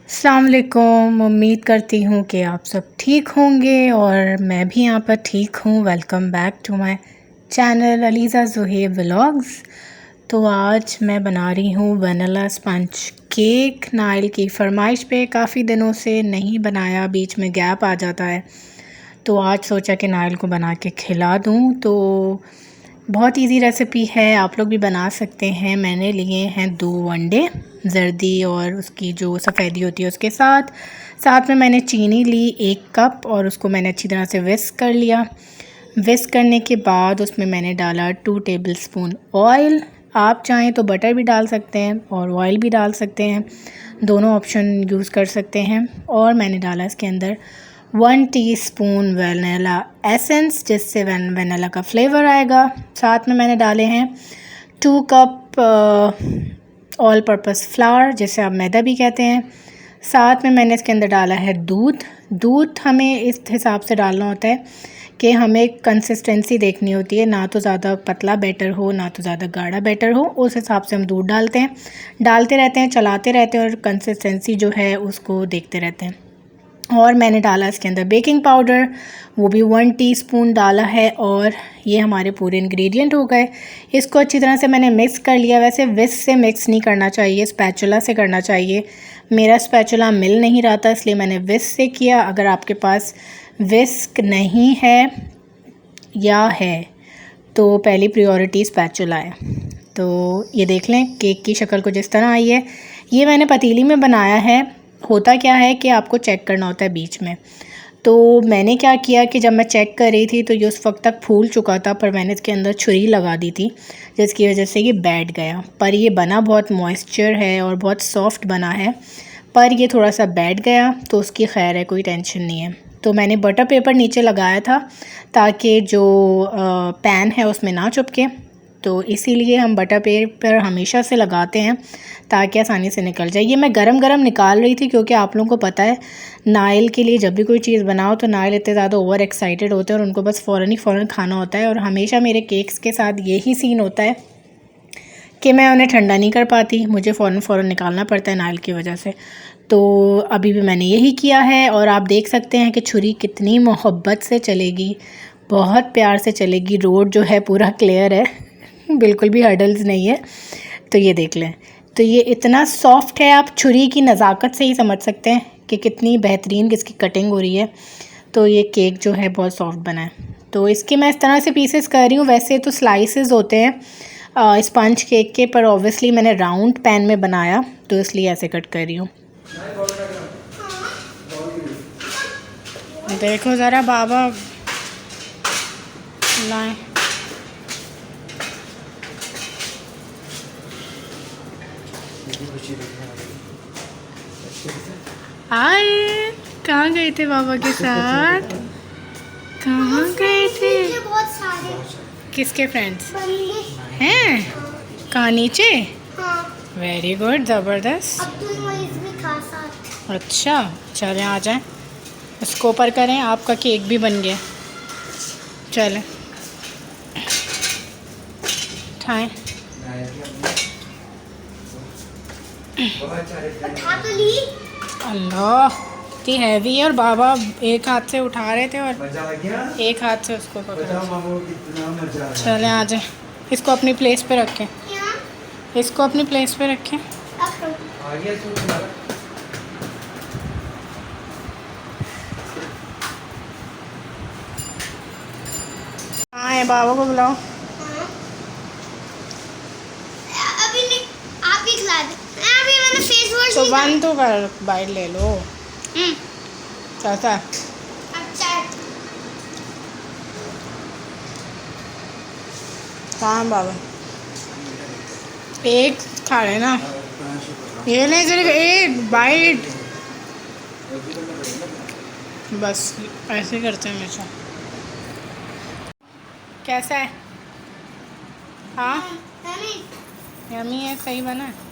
अस्सलाम वालेकुम। उम्मीद करती हूँ कि आप सब ठीक होंगे और मैं भी यहाँ पर ठीक हूँ। Welcome back to my channel Aliza Zuhaib vlogs. तो आज मैं बना रही हूँ वनीला स्पंज केक। नाइल की फरमाइश पे काफ़ी दिनों से नहीं बनाया, बीच में गैप आ जाता है, तो आज सोचा कि नाइल को बना के खिला दूँ। तो बहुत इजी रेसिपी है, आप लोग भी बना सकते हैं। मैंने लिए हैं 2 अंडे, जर्दी और उसकी जो सफ़ेदी होती है उसके साथ। साथ में मैंने चीनी ली 1 कप और उसको मैंने अच्छी तरह से विस्क कर लिया। विस्क करने के बाद उसमें मैंने डाला 2 टेबलस्पून ऑयल। आप चाहें तो बटर भी डाल सकते हैं और ऑयल भी डाल सकते हैं, दोनों ऑप्शन यूज़ कर सकते हैं। और मैंने डाला इसके अंदर 1 टीस्पून वनीला एसेंस, जिससे वनीला का फ्लेवर आएगा। साथ में मैंने डाले हैं 2 कप ऑल पर्पस फ्लावर, जिसे आप मैदा भी कहते हैं। साथ में मैंने इसके अंदर डाला है दूध। दूध हमें इस हिसाब से डालना होता है कि हमें कंसिस्टेंसी देखनी होती है, ना तो ज़्यादा पतला बैटर हो ना तो ज़्यादा गाढ़ा बैटर हो, उस हिसाब से हम दूध डालते हैं। डालते रहते हैं, चलाते रहते हैं और कंसिस्टेंसी जो है उसको देखते रहते हैं। और मैंने डाला इसके अंदर बेकिंग पाउडर, वो भी 1 टीस्पून डाला है। और ये हमारे पूरे इंग्रेडिएंट हो गए। इसको अच्छी तरह से मैंने मिक्स कर लिया। वैसे विस्क से मिक्स नहीं करना चाहिए, स्पैचुला से करना चाहिए। मेरा स्पैचुला मिल नहीं रहा था, इसलिए मैंने विस्क से किया। अगर आपके पास विस्क नहीं है या है तो पहली प्रायोरिटी स्पैचुला है। तो ये देख लें, केक की शक्ल कुछ इस तरह आई है। ये मैंने पतीली में बनाया है। होता क्या है कि आपको चेक करना होता है बीच में। तो मैंने क्या किया कि जब मैं चेक कर रही थी तो ये उस वक्त तक फूल चुका था, पर मैंने इसके अंदर छुरी लगा दी थी, जिसकी वजह से ये बैठ गया। पर ये बना बहुत मॉइस्चर है और बहुत सॉफ्ट बना है, पर ये थोड़ा सा बैठ गया तो उसकी खैर है, कोई टेंशन नहीं है। तो मैंने बटर पेपर नीचे लगाया था ताकि जो पैन है उसमें ना चिपके। तो इसीलिए हम बटर पेपर हमेशा से लगाते हैं ताकि आसानी से निकल जाए। ये मैं गरम गरम निकाल रही थी, क्योंकि आप लोगों को पता है नाइल के लिए जब भी कोई चीज़ बनाओ तो नाइल इतने ज़्यादा ओवर एक्साइटेड होते हैं और उनको बस फ़ौरन खाना होता है। और हमेशा मेरे केक्स के साथ यही सीन होता है कि मैं उन्हें ठंडा नहीं कर पाती, मुझे फ़ौरन निकालना पड़ता है नाइल की वजह से। तो अभी भी मैंने यही किया है। और आप देख सकते हैं कि छुरी कितनी मोहब्बत से चलेगी, बहुत प्यार से चलेगी। रोड जो है पूरा क्लियर है, बिल्कुल भी हर्डल्स नहीं है। तो ये देख लें, तो ये इतना सॉफ्ट है, आप छुरी की नज़ाकत से ही समझ सकते हैं कि कितनी बेहतरीन इसकी कटिंग हो रही है। तो ये केक जो है बहुत सॉफ्ट बना है। तो इसके मैं इस तरह से पीसेस कर रही हूँ। वैसे तो स्लाइसेस होते हैं स्पंज केक के, पर ऑब्वियसली मैंने राउंड पैन में बनाया तो इसलिए ऐसे कट कर रही हूँ। देखो ज़रा बाबा लाएं। हाय, कहाँ गए थे बाबा के साथ? कहाँ गए थे? बहुत सारे किसके फ्रेंड्स हैं? कहाँ नीचे? हाँ। वेरी गुड, ज़बरदस्त। अब्दुल मोइज़ भी था साथ। अच्छा, चलें आ जाएं, इसको ऊपर करें। आपका केक भी बन गया, चलें उठाएं। उठा तो ली। अल्लाह, इतनी हैवी है और बाबा एक हाथ से उठा रहे थे और एक हाथ से उसको पकड़ा। चलें आ जाएं, इसको अपनी प्लेस पे रखें, इसको अपनी प्लेस पे रखें। हाँ है, बाबा को बुलाओ। अभी नहीं, आप ही खिला दे। अभी मैंने फेस वॉश तो बंद तो कर, बाइट ले लो। चाचा अच्छा कहाँ बाबा? एक खा रहे ना, ये नहीं, सिर्फ एक बाइट बस। ऐसे करते हैं हमेशा। कैसा है? हाँ यमी है, सही बना है।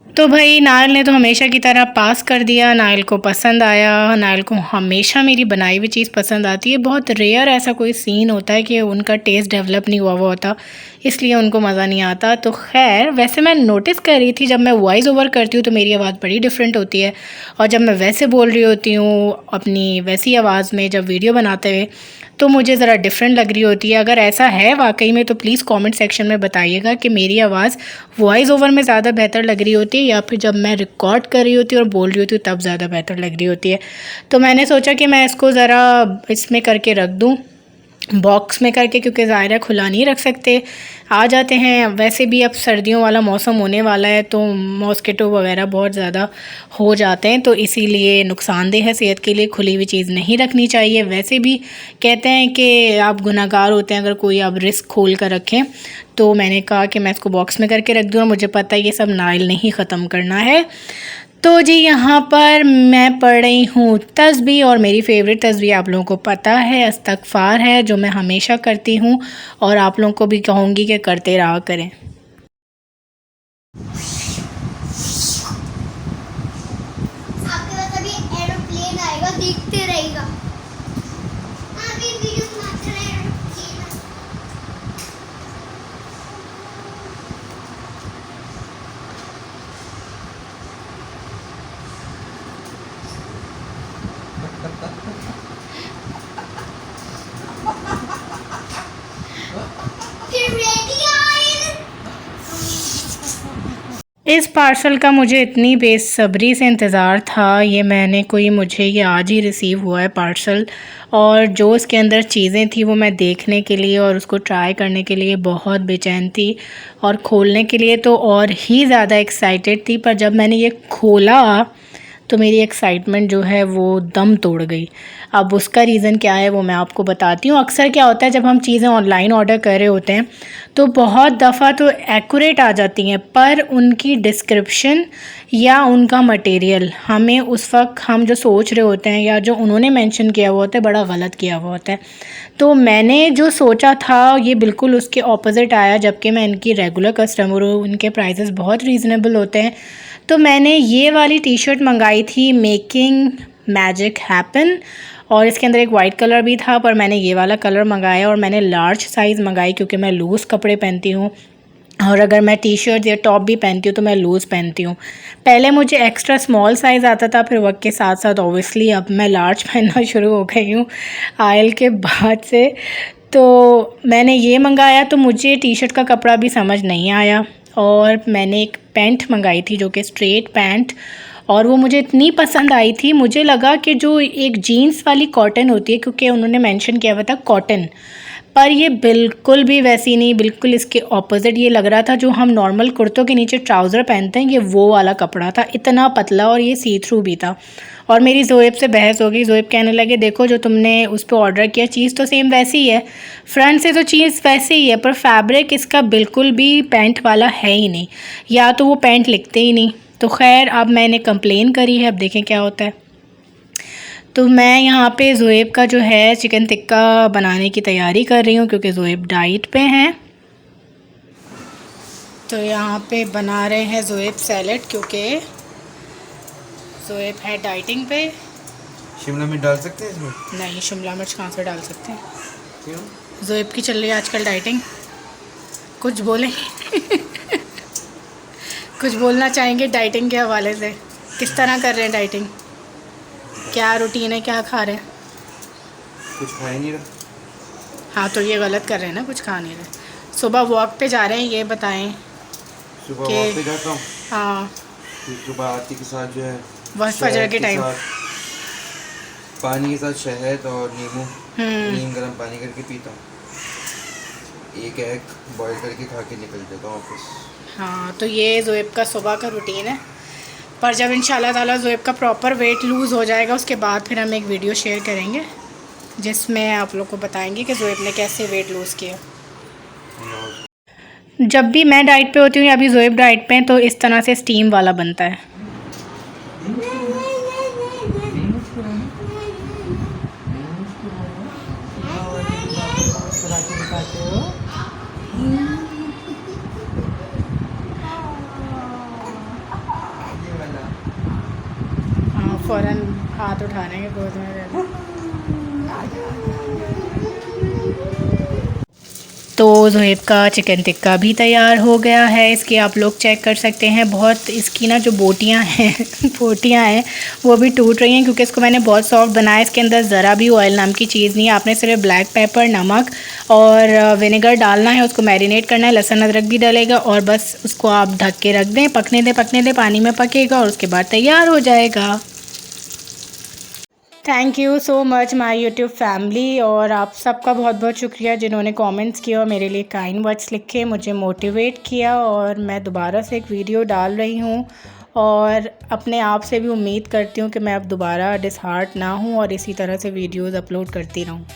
तो भाई नाइल ने तो हमेशा की तरह पास कर दिया। नाइल को पसंद आया। नाइल को हमेशा मेरी बनाई हुई चीज़ पसंद आती है। बहुत रेयर ऐसा कोई सीन होता है कि उनका टेस्ट डेवलप नहीं हुआ होता इसलिए उनको मज़ा नहीं आता। तो खैर, वैसे मैं नोटिस कर रही थी जब मैं वॉइस ओवर करती हूँ तो मेरी आवाज़ बड़ी डिफरेंट होती है, और जब मैं वैसे बोल रही होती हूँ अपनी वैसी आवाज़ में जब वीडियो बनाते हुए तो मुझे ज़रा डिफरेंट लग रही होती है। अगर ऐसा है वाकई में तो प्लीज़ कमेंट सेक्शन में बताइएगा कि मेरी आवाज़ वॉइस ओवर में ज़्यादा बेहतर लग रही होती है या फिर जब मैं रिकॉर्ड कर रही होती हूँ और बोल रही होती हूँ तब ज़्यादा बेहतर लग रही होती है। तो मैंने सोचा कि मैं इसको ज़रा इसमें करके रख दूँ, बॉक्स में करके, क्योंकि ज़ाहिर है खुला नहीं रख सकते। आ जाते हैं, वैसे भी अब सर्दियों वाला मौसम होने वाला है तो मॉस्किटो वगैरह बहुत ज़्यादा हो जाते हैं, तो इसीलिए नुकसानदेह है सेहत के लिए, खुली हुई चीज़ नहीं रखनी चाहिए। वैसे भी कहते हैं कि आप गुनहगार होते हैं अगर कोई आप रिस्क खोल कर रखें, तो मैंने कहा कि मैं इसको बॉक्स में करके रख दूँ। और मुझे पता है ये सब नाइल नहीं ख़त्म करना है। तो जी यहाँ पर मैं पढ़ रही हूँ तस्बीह, और मेरी फ़ेवरेट तस्बीह आप लोगों को पता है इस्तग़फ़ार है, जो मैं हमेशा करती हूँ और आप लोगों को भी कहूँगी कि करते रहा करें। आपके पास अभी एरोप्लेन आएगा, देखते रहेगा। अभी वीडियो बनाते रहे एरोप्लेन। इस पार्सल का मुझे इतनी बेसब्री से इंतज़ार था। ये मुझे ये आज ही रिसीव हुआ है पार्सल, और जो इसके अंदर चीज़ें थी वो मैं देखने के लिए और उसको ट्राई करने के लिए बहुत बेचैन थी, और खोलने के लिए तो और ही ज़्यादा एक्साइटेड थी। पर जब मैंने ये खोला तो मेरी एक्साइटमेंट जो है वो दम तोड़ गई। अब उसका रीज़न क्या है वो मैं आपको बताती हूँ। अक्सर क्या होता है जब हम चीज़ें ऑनलाइन ऑर्डर कर रहे होते हैं तो बहुत दफ़ा तो एक्यूरेट आ जाती हैं, पर उनकी डिस्क्रिप्शन या उनका मटेरियल हमें उस वक्त हम जो सोच रहे होते हैं या जो उन्होंने मेंशन किया हुआ होता है बड़ा गलत किया हुआ होता है। तो मैंने जो सोचा था ये बिल्कुल उसके ऑपोज़िट आया, जबकि मैं इनकी रेगुलर कस्टमर हूँ, इनके प्राइसेस बहुत रीज़नेबल होते हैं। तो मैंने ये वाली टी शर्ट मंगाई थी मेकिंग मैजिक हैपन, और इसके अंदर एक वाइट कलर भी था, पर मैंने ये वाला कलर मंगाया और मैंने लार्ज साइज़ मंगाई क्योंकि मैं लूज़ कपड़े पहनती हूँ, और अगर मैं टी शर्ट या टॉप भी पहनती हूँ तो मैं लूज़ पहनती हूँ। पहले मुझे एक्स्ट्रा स्मॉल साइज़ आता था, फिर वक्त के साथ साथ ऑब्वियसली अब मैं लार्ज पहनना शुरू हो गई हूँ आयल के बाद से। तो मैंने ये मंगाया तो मुझे टी शर्ट का कपड़ा भी समझ नहीं आया, और मैंने एक पैंट मंगाई थी जो कि स्ट्रेट पैंट, और वो मुझे इतनी पसंद आई थी। मुझे लगा कि जो एक जीन्स वाली कॉटन होती है, क्योंकि उन्होंने मेंशन किया हुआ था कॉटन, पर ये बिल्कुल भी वैसी नहीं, बिल्कुल इसके ऑपोजिट ये लग रहा था। जो हम नॉर्मल कुर्तों के नीचे ट्राउज़र पहनते हैं ये वो वाला कपड़ा था, इतना पतला, और ये सी थ्रू भी था। और मेरी ज़ोएब से बहस हो गई। ज़ोएब कहने लगे देखो जो तुमने उस पर ऑर्डर किया चीज़ तो सेम वैसी ही है, फ्रंट से तो चीज़ वैसे ही है, पर फैब्रिक इसका बिल्कुल भी पैंट वाला है ही नहीं, या तो वो पैंट लिखते ही नहीं। तो खैर अब मैंने कंप्लेन करी है, अब देखें क्या होता है। तो मैं यहाँ पे ज़ोएब का जो है चिकन टिक्का बनाने की तैयारी कर रही हूँ क्योंकि ज़ोएब डाइट पे हैं। तो यहाँ पे बना रहे हैं ज़ोएब सैलेड, क्योंकि ज़ोएब है डाइटिंग पे। शिमला मिर्च डाल सकते हैं इसमें? नहीं, शिमला मिर्च कहाँ से डाल सकते हैं। क्यों? ज़ोएब की चल रही है आजकल डाइटिंग। कुछ बोलें कुछ बोलना चाहेंगे डाइटिंग के हवाले से? किस तरह कर रहे हैं डाइटिंग, क्या रूटीन है, क्या खा रहे हैं? कुछ खा ही नहीं रहा। हाँ तो ये गलत कर रहे हैं ना, कुछ खा नहीं रहे। सुबह वॉक पे जा रहे हैं, ये बताएं। सुबह वॉक पे जाता हूँ। हाँ, फिर सुबह आरती के साथ जो है बस फजर के टाइम पानी के साथ शहद और नीम गर्म पानी करके पीता हूँ। एक एग बॉईल करके खा के निकल जाता हूँ ऑफिस। हाँ, तो ये ज़ोएब का सुबह का रूटीन है। पर जब इंशाल्लाह ताला ज़ोएब का प्रॉपर वेट लूज़ हो जाएगा उसके बाद फिर हम एक वीडियो शेयर करेंगे जिसमें आप लोग को बताएंगे कि ज़ोएब ने कैसे वेट लूज़ किया। जब भी मैं डाइट पे होती हूँ या अभी ज़ोएब डाइट पे हैं तो इस तरह से स्टीम वाला बनता है। हाँ, फ़ौरन हाथ उठाने के गोद में रहना। तो ज़ोहेब का चिकन टिक्का भी तैयार हो गया है। इसके आप लोग चेक कर सकते हैं, बहुत इसकी ना जो बोटियां हैं बोटियां हैं वो भी टूट रही हैं, क्योंकि इसको मैंने बहुत सॉफ्ट बनाया। इसके अंदर ज़रा भी ऑयल नाम की चीज़ नहीं है। आपने सिर्फ ब्लैक पेपर, नमक और विनेगर डालना है, उसको मैरिनेट करना है, लहसुन अदरक भी डलेगा और बस उसको आप ढक के रख दें, पकने दें, पानी में पकेगा और उसके बाद तैयार हो जाएगा। Thank you so much my YouTube family, और आप सबका बहुत बहुत शुक्रिया जिन्होंने कमेंट्स किया और मेरे लिए काइंड वर्ड्स लिखे, मुझे मोटिवेट किया। और मैं दोबारा से एक वीडियो डाल रही हूँ और अपने आप से भी उम्मीद करती हूँ कि मैं अब दोबारा डिसहार्ट ना हूँ और इसी तरह से वीडियोस अपलोड करती रहूँ।